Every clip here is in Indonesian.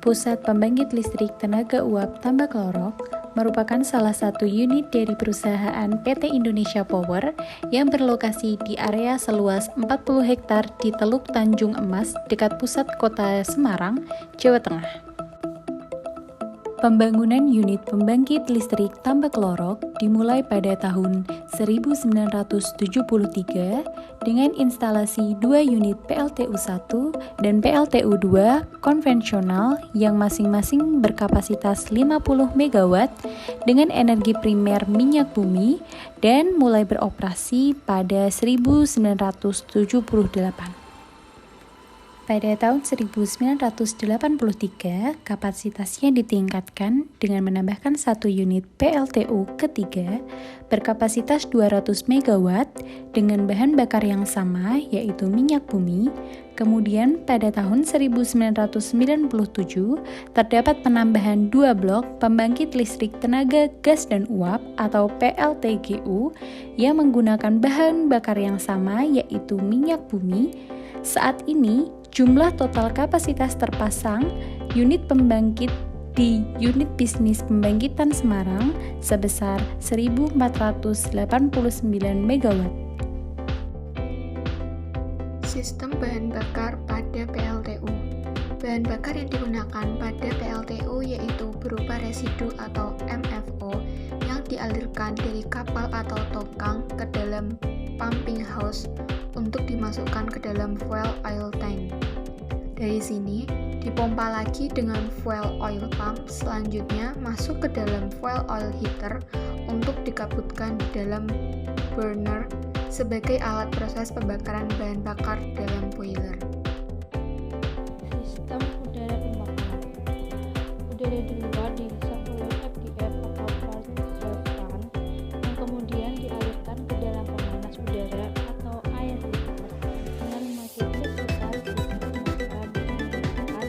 Pusat Pembangkit Listrik Tenaga Uap Tambak Lorok merupakan salah satu unit dari perusahaan PT Indonesia Power yang berlokasi di area seluas 40 hektar di Teluk Tanjung Emas dekat pusat kota Semarang, Jawa Tengah. Pembangunan unit pembangkit listrik Tambak Lorok dimulai pada tahun 1973 dengan instalasi 2 unit PLTU-1 dan PLTU-2 konvensional yang masing-masing berkapasitas 50 MW dengan energi primer minyak bumi dan mulai beroperasi pada 1978. Pada tahun 1983, kapasitasnya ditingkatkan dengan menambahkan 1 unit PLTU ketiga berkapasitas 200 MW dengan bahan bakar yang sama yaitu minyak bumi. Kemudian pada tahun 1997 terdapat penambahan 2 blok pembangkit listrik tenaga gas dan uap atau PLTGU yang menggunakan bahan bakar yang sama yaitu minyak bumi. Saat ini jumlah total kapasitas terpasang unit pembangkit di unit bisnis pembangkitan Semarang sebesar 1.489 MW. Sistem bahan bakar pada PLTU. Bahan bakar yang digunakan pada PLTU yaitu berupa residu atau MFO yang dialirkan dari kapal atau tongkang ke dalam pumping house untuk dimasukkan ke dalam fuel oil tank. Dari sini, dipompa lagi dengan fuel oil pump, selanjutnya masuk ke dalam fuel oil heater untuk dikabutkan di dalam burner sebagai alat proses pembakaran bahan bakar dalam boiler. Sistem udara pembakaran. Udara di luar dihisap oleh FGF atau fast fan yang kemudian dialirkan ke dalam pemanas udara atau air heater dengan memasuki sekitar 1 meter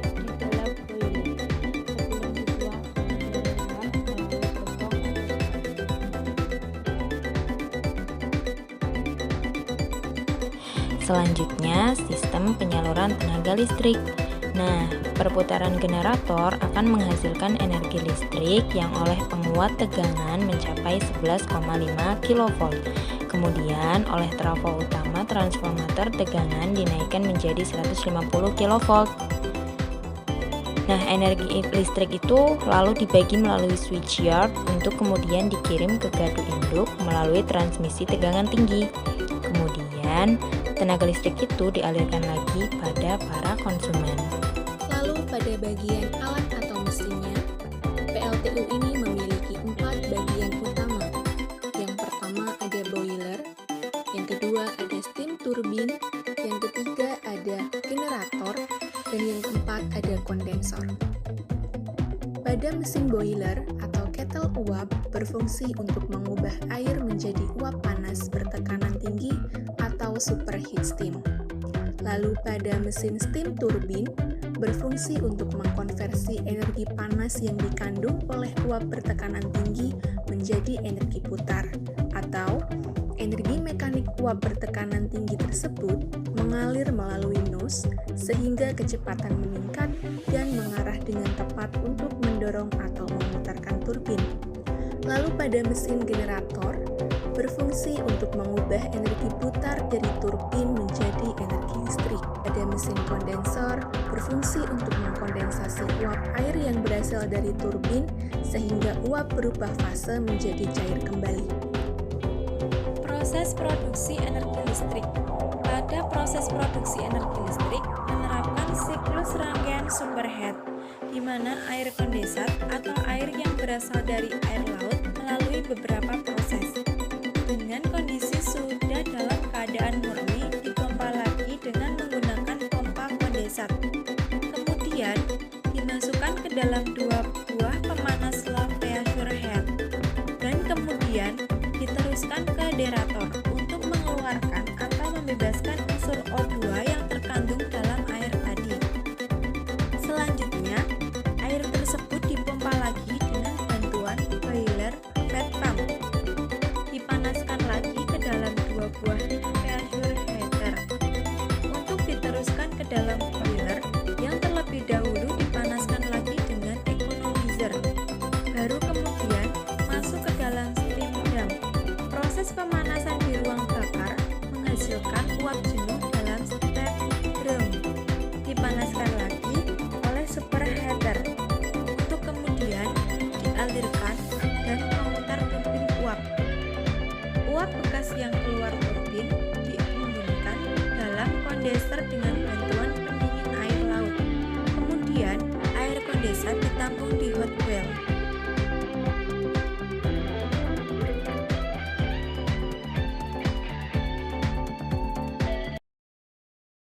di dalam boiler sebelum dibuang ke dalam melalui gembok. Selanjutnya, sistem penyaluran tenaga listrik. Nah, perputaran generator akan menghasilkan energi listrik yang oleh penguat tegangan mencapai 11,5 kV. Kemudian, oleh trafo utama transformator tegangan dinaikkan menjadi 150 kV. Nah, energi listrik itu lalu dibagi melalui switchyard untuk kemudian dikirim ke gardu induk melalui transmisi tegangan tinggi. Kemudian, tenaga listrik itu dialirkan lagi pada para konsumen. Lalu pada bagian alat atau mesinnya, PLTU ini memiliki 4 bagian utama. Yang pertama ada boiler, yang kedua ada steam turbin, yang ketiga ada generator, dan yang keempat ada kondensor. Pada mesin boiler atau kettle uap berfungsi untuk mengubah air menjadi uap panas bertekanan tinggi atau superheat steam. Lalu pada mesin steam turbin berfungsi untuk mengkonversi energi panas yang dikandung oleh uap bertekanan tinggi menjadi energi putar, atau energi mekanik uap bertekanan tinggi tersebut mengalir melalui nose sehingga kecepatan meningkat dan mengarah dengan tepat untuk mendorong atau memutarkan turbin. Lalu pada mesin generator berfungsi untuk mengubah energi putar dari turbin menjadi energi listrik. Pada mesin kondensor berfungsi untuk mengkondensasi uap air yang berasal dari turbin sehingga uap berubah fase menjadi cair kembali. Proses produksi energi listrik. Pada proses produksi energi listrik menerapkan siklus rangkaian sumber head, di mana air kondensat atau air yang berasal dari air laut melalui beberapa proses. Dengan kondisi sudah dalam keadaan murni, dipompa lagi dengan menggunakan pompa kondensat. Kemudian dimasukkan ke dalam 2 buah pemanas low pressure head, dan kemudian diteruskan ke derator untuk mengeluarkan atau membebaskan unsur O2 yang terkandung dalam air tadi. Selanjutnya, air tersebut dipompa lagi dengan bantuan boiler fed pump ditampung di hot well.